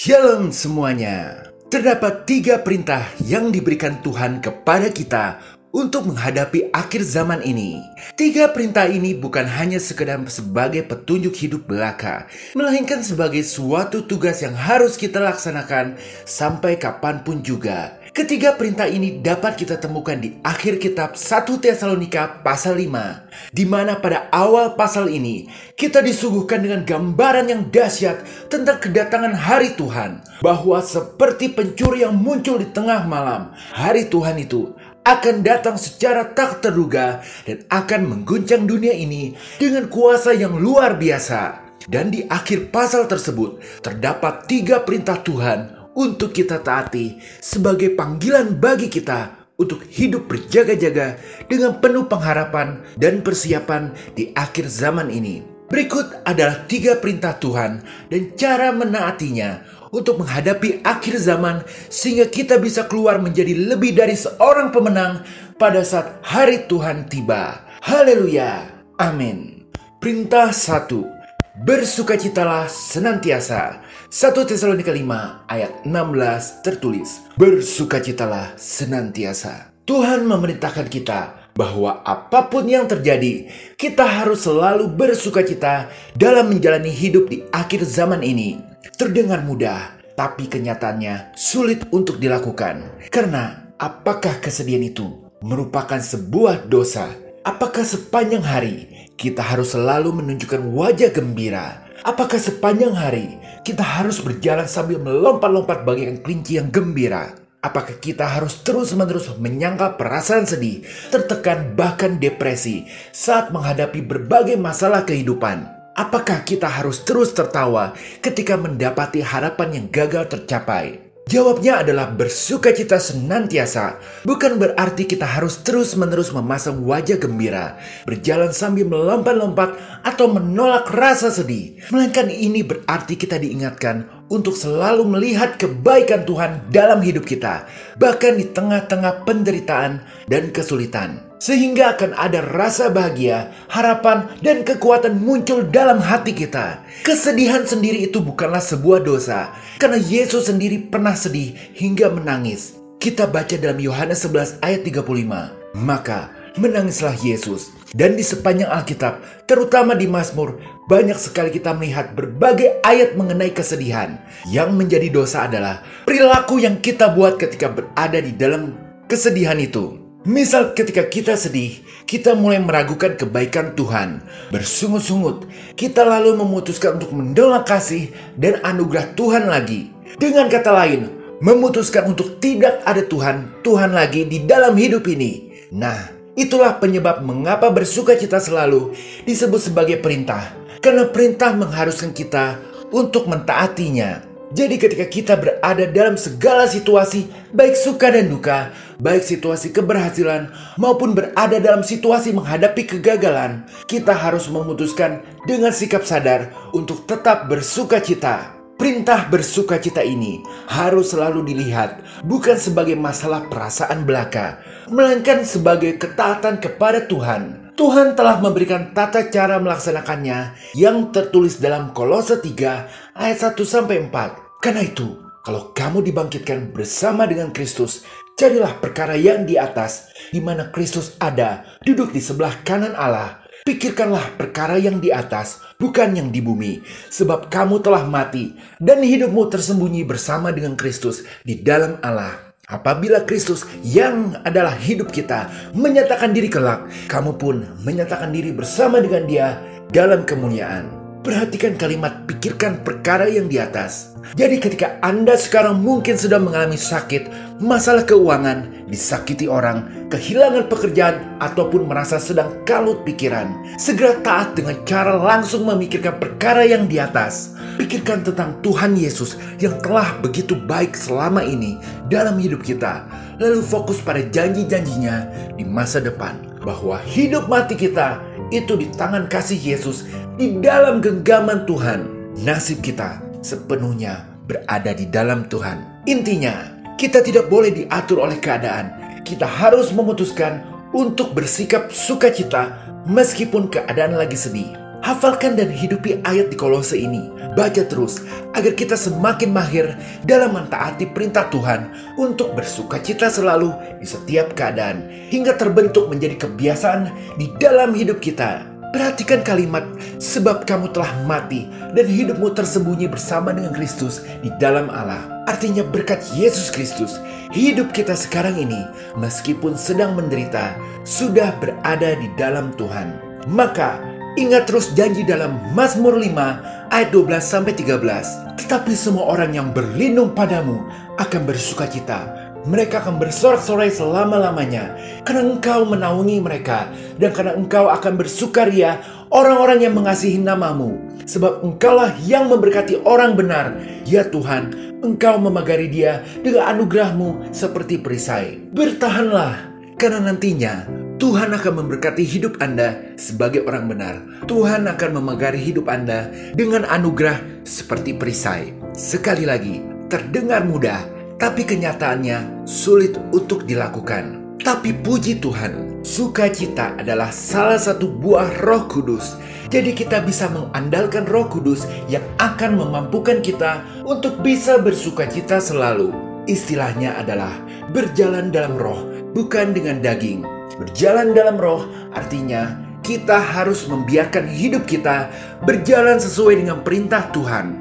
Shalom semuanya. Terdapat 3 perintah yang diberikan Tuhan kepada kita untuk menghadapi akhir zaman ini. 3 perintah ini bukan hanya sekedar sebagai petunjuk hidup belaka, melainkan sebagai suatu tugas yang harus kita laksanakan sampai kapanpun juga. Ketiga perintah ini dapat kita temukan di akhir kitab 1 Tesalonika pasal 5, di mana pada awal pasal ini kita disuguhkan dengan gambaran yang dahsyat tentang kedatangan hari Tuhan, bahwa seperti pencuri yang muncul di tengah malam, hari Tuhan itu akan datang secara tak terduga dan akan mengguncang dunia ini dengan kuasa yang luar biasa. Dan di akhir pasal tersebut terdapat 3 perintah Tuhan untuk kita taati sebagai panggilan bagi kita untuk hidup berjaga-jaga dengan penuh pengharapan dan persiapan di akhir zaman ini. Berikut adalah 3 perintah Tuhan dan cara menaatinya untuk menghadapi akhir zaman sehingga kita bisa keluar menjadi lebih dari seorang pemenang pada saat hari Tuhan tiba. Haleluya. Amin. Perintah 1. Bersukacitalah senantiasa. 1 Tesalonika 5 ayat 16 tertulis, bersukacitalah senantiasa. Tuhan memerintahkan kita bahwa apapun yang terjadi, kita harus selalu bersukacita dalam menjalani hidup di akhir zaman ini. Terdengar mudah, tapi kenyataannya sulit untuk dilakukan. Karena apakah kesedihan itu merupakan sebuah dosa? Apakah sepanjang hari kita harus selalu menunjukkan wajah gembira? Apakah sepanjang hari kita harus berjalan sambil melompat-lompat bagaikan kelinci yang gembira? Apakah kita harus terus-menerus menyangkal perasaan sedih, tertekan, bahkan depresi saat menghadapi berbagai masalah kehidupan? Apakah kita harus terus tertawa ketika mendapati harapan yang gagal tercapai? Jawabnya adalah bersukacita senantiasa. Bukan berarti kita harus terus-menerus memasang wajah gembira, berjalan sambil melompat-lompat atau menolak rasa sedih. Melainkan ini berarti kita diingatkan untuk selalu melihat kebaikan Tuhan dalam hidup kita, bahkan di tengah-tengah penderitaan dan kesulitan. Sehingga akan ada rasa bahagia, harapan, dan kekuatan muncul dalam hati kita. Kesedihan sendiri itu bukanlah sebuah dosa, karena Yesus sendiri pernah sedih hingga menangis. Kita baca dalam Yohanes 11 ayat 35. Maka menangislah Yesus. Dan di sepanjang Alkitab, terutama di Mazmur, banyak sekali kita melihat berbagai ayat mengenai kesedihan. Yang menjadi dosa adalah perilaku yang kita buat ketika berada di dalam kesedihan itu. Misal ketika kita sedih, kita mulai meragukan kebaikan Tuhan. Bersungut-sungut, kita lalu memutuskan untuk menolak kasih dan anugerah Tuhan lagi. Dengan kata lain, memutuskan untuk tidak ada Tuhan lagi di dalam hidup ini. Nah, itulah penyebab mengapa bersukacita selalu disebut sebagai perintah. Karena perintah mengharuskan kita untuk mentaatinya. Jadi ketika kita berada dalam segala situasi, baik suka dan duka, baik situasi keberhasilan maupun berada dalam situasi menghadapi kegagalan, kita harus memutuskan dengan sikap sadar untuk tetap bersukacita. Perintah bersukacita ini harus selalu dilihat bukan sebagai masalah perasaan belaka, melainkan sebagai ketaatan kepada Tuhan. Tuhan telah memberikan tata cara melaksanakannya yang tertulis dalam Kolose 3 ayat 1-4. Karena itu, kalau kamu dibangkitkan bersama dengan Kristus, carilah perkara yang di atas, di mana Kristus ada, duduk di sebelah kanan Allah. Pikirkanlah perkara yang di atas, bukan yang di bumi, sebab kamu telah mati, dan hidupmu tersembunyi bersama dengan Kristus di dalam Allah. Apabila Kristus yang adalah hidup kita menyatakan diri kelak, kamu pun menyatakan diri bersama dengan Dia dalam kemuliaan. Perhatikan kalimat pikirkan perkara yang di atas. Jadi ketika Anda sekarang mungkin sedang mengalami sakit, masalah keuangan, disakiti orang, kehilangan pekerjaan, ataupun merasa sedang kalut pikiran, segera taat dengan cara langsung memikirkan perkara yang di atas. Pikirkan tentang Tuhan Yesus yang telah begitu baik selama ini dalam hidup kita. Lalu fokus pada janji-janjinya di masa depan, bahwa hidup mati kita itu di tangan kasih Yesus, di dalam genggaman Tuhan. Nasib kita sepenuhnya berada di dalam Tuhan. Intinya, kita tidak boleh diatur oleh keadaan. Kita harus memutuskan untuk bersikap sukacita meskipun keadaan lagi sedih. Hafalkan dan hidupi ayat di Kolose ini. Baca terus agar kita semakin mahir dalam mentaati perintah Tuhan untuk bersukacita selalu di setiap keadaan hingga terbentuk menjadi kebiasaan di dalam hidup kita. Perhatikan kalimat, sebab kamu telah mati dan hidupmu tersembunyi bersama dengan Kristus di dalam Allah. Artinya berkat Yesus Kristus, hidup kita sekarang ini meskipun sedang menderita, sudah berada di dalam Tuhan. Maka ingat terus janji dalam Mazmur 5 ayat 12-13. Tetapi semua orang yang berlindung padamu akan bersukacita. Mereka akan bersorak-sorai selama-lamanya, karena Engkau menaungi mereka, dan karena Engkau akan bersukaria orang-orang yang mengasihi namamu. Sebab Engkaulah yang memberkati orang benar, ya Tuhan, Engkau memagari dia dengan anugerah-Mu seperti perisai. Bertahanlah, karena nantinya Tuhan akan memberkati hidup Anda sebagai orang benar. Tuhan akan memagari hidup Anda dengan anugerah seperti perisai. Sekali lagi, terdengar mudah, tapi kenyataannya sulit untuk dilakukan. Tapi puji Tuhan, sukacita adalah salah satu buah Roh Kudus. Jadi kita bisa mengandalkan Roh Kudus yang akan memampukan kita untuk bisa bersukacita selalu. Istilahnya adalah berjalan dalam roh, bukan dengan daging. Berjalan dalam roh artinya kita harus membiarkan hidup kita berjalan sesuai dengan perintah Tuhan.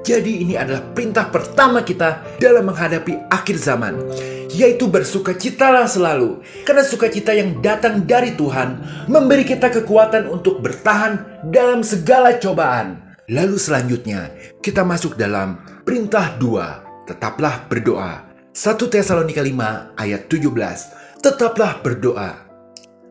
Jadi ini adalah perintah pertama kita dalam menghadapi akhir zaman, yaitu bersukacitalah selalu. Karena sukacita yang datang dari Tuhan memberi kita kekuatan untuk bertahan dalam segala cobaan. Lalu selanjutnya kita masuk dalam perintah 2, tetaplah berdoa. 1 Tesalonika 5 ayat 17, tetaplah berdoa.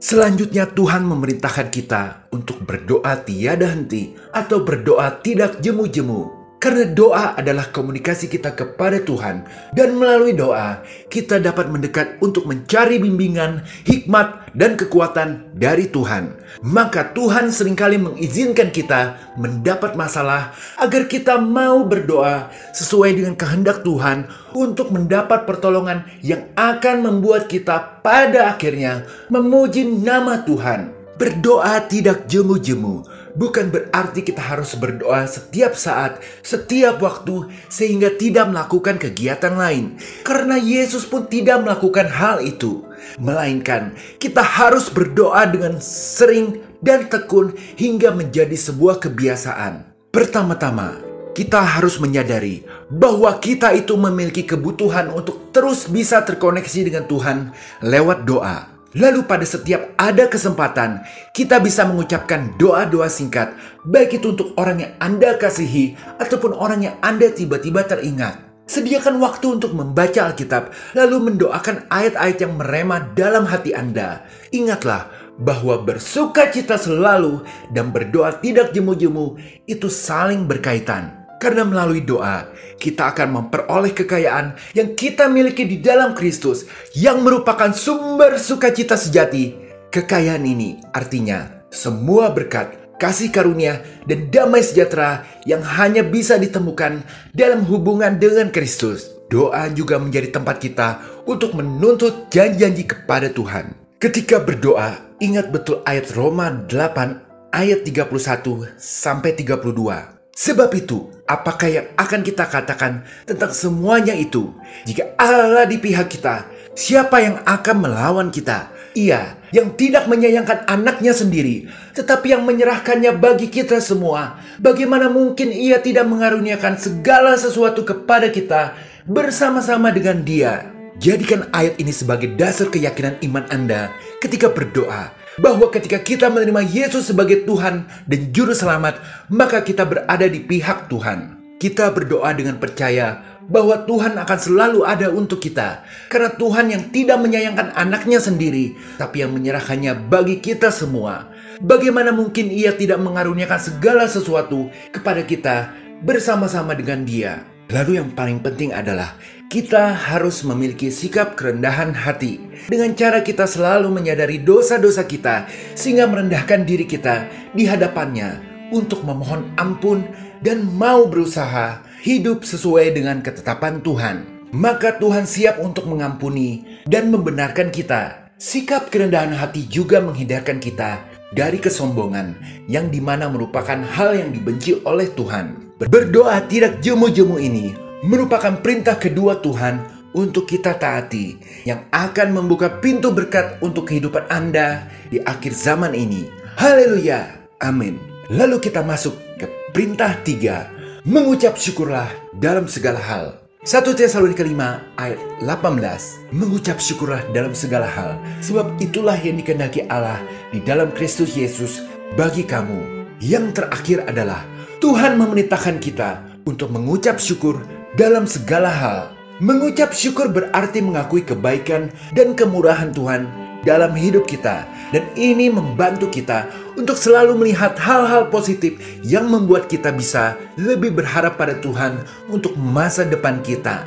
Selanjutnya Tuhan memerintahkan kita untuk berdoa tiada henti atau berdoa tidak jemu-jemu. Karena doa adalah komunikasi kita kepada Tuhan, dan melalui doa kita dapat mendekat untuk mencari bimbingan, hikmat, dan kekuatan dari Tuhan. Maka Tuhan seringkali mengizinkan kita mendapat masalah agar kita mau berdoa sesuai dengan kehendak Tuhan untuk mendapat pertolongan yang akan membuat kita pada akhirnya memuji nama Tuhan. Berdoa tidak jemu-jemu bukan berarti kita harus berdoa setiap saat, setiap waktu, sehingga tidak melakukan kegiatan lain. Karena Yesus pun tidak melakukan hal itu. Melainkan kita harus berdoa dengan sering dan tekun hingga menjadi sebuah kebiasaan. Pertama-tama, kita harus menyadari bahwa kita itu memiliki kebutuhan untuk terus bisa terkoneksi dengan Tuhan lewat doa. Lalu pada setiap ada kesempatan, kita bisa mengucapkan doa-doa singkat, baik itu untuk orang yang Anda kasihi ataupun orang yang Anda tiba-tiba teringat. Sediakan waktu untuk membaca Alkitab, lalu mendoakan ayat-ayat yang merema dalam hati Anda. Ingatlah bahwa bersukacita selalu dan berdoa tidak jemu-jemu itu saling berkaitan. Karena melalui doa, kita akan memperoleh kekayaan yang kita miliki di dalam Kristus, yang merupakan sumber sukacita sejati. Kekayaan ini artinya semua berkat, kasih karunia, dan damai sejahtera yang hanya bisa ditemukan dalam hubungan dengan Kristus. Doa juga menjadi tempat kita untuk menuntut janji-janji kepada Tuhan. Ketika berdoa, ingat betul ayat Roma 8 ayat 31-32. Sebab itu, apakah yang akan kita katakan tentang semuanya itu? Jika Allah di pihak kita, siapa yang akan melawan kita? Ia yang tidak menyayangkan anaknya sendiri, tetapi yang menyerahkannya bagi kita semua. Bagaimana mungkin ia tidak mengaruniakan segala sesuatu kepada kita bersama-sama dengan Dia? Jadikan ayat ini sebagai dasar keyakinan iman Anda ketika berdoa, bahwa ketika kita menerima Yesus sebagai Tuhan dan Juru Selamat, maka kita berada di pihak Tuhan. Kita berdoa dengan percaya bahwa Tuhan akan selalu ada untuk kita, karena Tuhan yang tidak menyayangkan anaknya sendiri, tapi yang menyerahkannya bagi kita semua. Bagaimana mungkin Ia tidak mengaruniakan segala sesuatu kepada kita bersama-sama dengan Dia? Lalu yang paling penting adalah kita harus memiliki sikap kerendahan hati. Dengan cara kita selalu menyadari dosa-dosa kita, sehingga merendahkan diri kita di hadapannya untuk memohon ampun dan mau berusaha hidup sesuai dengan ketetapan Tuhan. Maka Tuhan siap untuk mengampuni dan membenarkan kita. Sikap kerendahan hati juga menghindarkan kita dari kesombongan, yang dimana merupakan hal yang dibenci oleh Tuhan. Berdoa tidak jemu-jemu ini merupakan perintah kedua Tuhan untuk kita taati, yang akan membuka pintu berkat untuk kehidupan Anda di akhir zaman ini. Haleluya, amin. Lalu kita masuk ke perintah 3, mengucap syukurlah dalam segala hal. 1 Tesalonika 5 ayat 18, mengucap syukurlah dalam segala hal, sebab itulah yang dikehendaki Allah di dalam Kristus Yesus bagi kamu. Yang terakhir adalah Tuhan memerintahkan kita untuk mengucap syukur dalam segala hal. Mengucap syukur berarti mengakui kebaikan dan kemurahan Tuhan dalam hidup kita, dan ini membantu kita untuk selalu melihat hal-hal positif yang membuat kita bisa lebih berharap pada Tuhan untuk masa depan kita.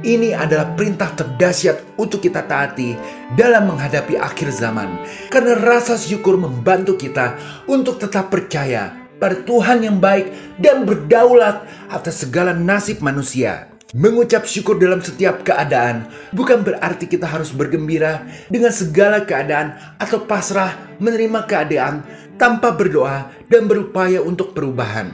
Ini adalah perintah terdahsyat untuk kita taati dalam menghadapi akhir zaman, karena rasa syukur membantu kita untuk tetap percaya pada Tuhan yang baik dan berdaulat atas segala nasib manusia. Mengucap syukur dalam setiap keadaan bukan berarti kita harus bergembira dengan segala keadaan atau pasrah menerima keadaan tanpa berdoa dan berupaya untuk perubahan.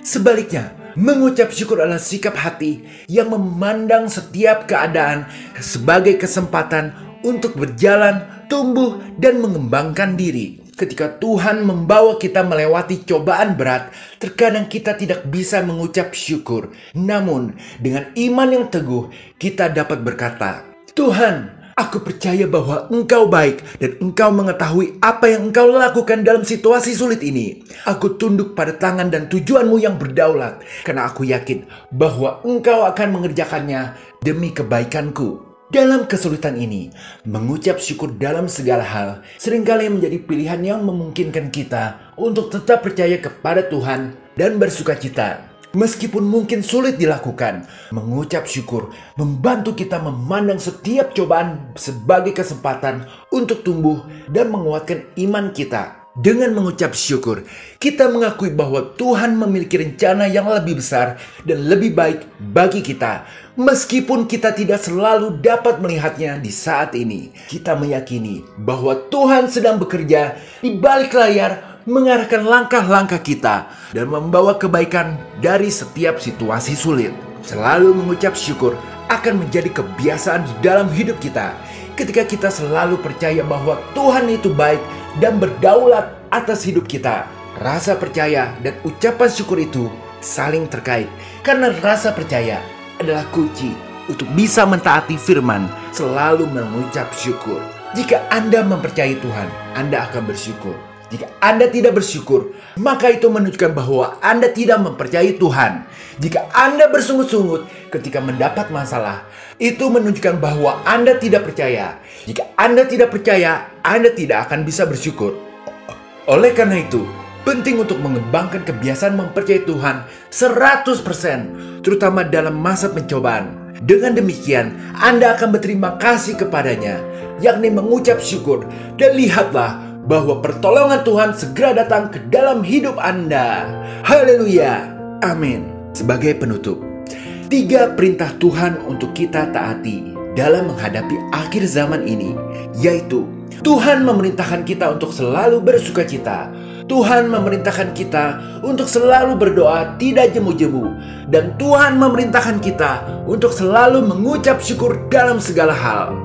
Sebaliknya, mengucap syukur adalah sikap hati yang memandang setiap keadaan sebagai kesempatan untuk berjalan, tumbuh, dan mengembangkan diri. Ketika Tuhan membawa kita melewati cobaan berat, terkadang kita tidak bisa mengucap syukur. Namun, dengan iman yang teguh, kita dapat berkata, "Tuhan, aku percaya bahwa Engkau baik dan Engkau mengetahui apa yang Engkau lakukan dalam situasi sulit ini. Aku tunduk pada tangan dan tujuan-Mu yang berdaulat, karena aku yakin bahwa Engkau akan mengerjakannya demi kebaikanku." Dalam kesulitan ini, mengucap syukur dalam segala hal seringkali menjadi pilihan yang memungkinkan kita untuk tetap percaya kepada Tuhan dan bersukacita. Meskipun mungkin sulit dilakukan, mengucap syukur membantu kita memandang setiap cobaan sebagai kesempatan untuk tumbuh dan menguatkan iman kita. Dengan mengucap syukur, kita mengakui bahwa Tuhan memiliki rencana yang lebih besar dan lebih baik bagi kita. Meskipun kita tidak selalu dapat melihatnya di saat ini, kita meyakini bahwa Tuhan sedang bekerja di balik layar, mengarahkan langkah-langkah kita dan membawa kebaikan dari setiap situasi sulit. Selalu mengucap syukur akan menjadi kebiasaan di dalam hidup kita. Ketika kita selalu percaya bahwa Tuhan itu baik dan berdaulat atas hidup kita, rasa percaya dan ucapan syukur itu saling terkait. Karena rasa percaya adalah kunci untuk bisa mentaati firman, selalu mengucap syukur. Jika Anda mempercayai Tuhan, Anda akan bersyukur. Jika Anda tidak bersyukur, maka itu menunjukkan bahwa Anda tidak mempercayai Tuhan. Jika Anda bersungut-sungut ketika mendapat masalah, itu menunjukkan bahwa Anda tidak percaya. Jika Anda tidak percaya, Anda tidak akan bisa bersyukur. Oleh karena itu, penting untuk mengembangkan kebiasaan mempercayai Tuhan 100%, terutama dalam masa pencobaan. Dengan demikian, Anda akan berterima kasih kepadanya, yakni mengucap syukur, dan lihatlah bahwa pertolongan Tuhan segera datang ke dalam hidup Anda. Haleluya, amin. Sebagai penutup, 3 perintah Tuhan untuk kita taati dalam menghadapi akhir zaman ini, yaitu Tuhan memerintahkan kita untuk selalu bersukacita. Tuhan memerintahkan kita untuk selalu berdoa tidak jemu-jemu. Dan Tuhan memerintahkan kita untuk selalu mengucap syukur dalam segala hal.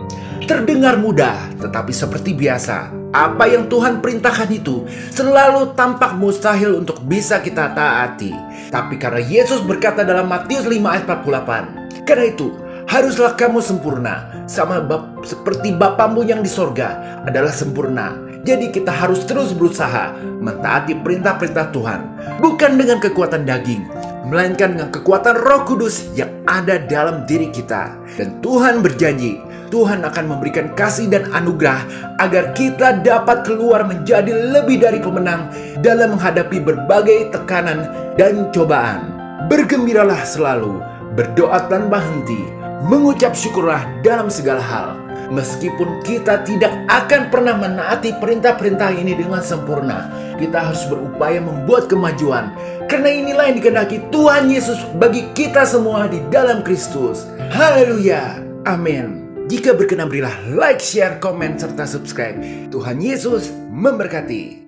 Terdengar mudah, tetapi seperti biasa, apa yang Tuhan perintahkan itu selalu tampak mustahil untuk bisa kita taati. Tapi karena Yesus berkata dalam Matius 5 ayat 48, karena itu haruslah kamu sempurna, seperti Bapamu yang di sorga adalah sempurna. Jadi kita harus terus berusaha mentaati perintah-perintah Tuhan, bukan dengan kekuatan daging, melainkan dengan kekuatan Roh Kudus yang ada dalam diri kita. Dan Tuhan berjanji, Tuhan akan memberikan kasih dan anugerah agar kita dapat keluar menjadi lebih dari pemenang dalam menghadapi berbagai tekanan dan cobaan. Bergembiralah selalu, berdoa tanpa henti, mengucap syukurlah dalam segala hal. Meskipun kita tidak akan pernah menaati perintah-perintah ini dengan sempurna, kita harus berupaya membuat kemajuan. Karena inilah yang dikehendaki Tuhan Yesus bagi kita semua di dalam Kristus. Haleluya, amin. Jika berkenan berilah like, share, komen, serta subscribe. Tuhan Yesus memberkati.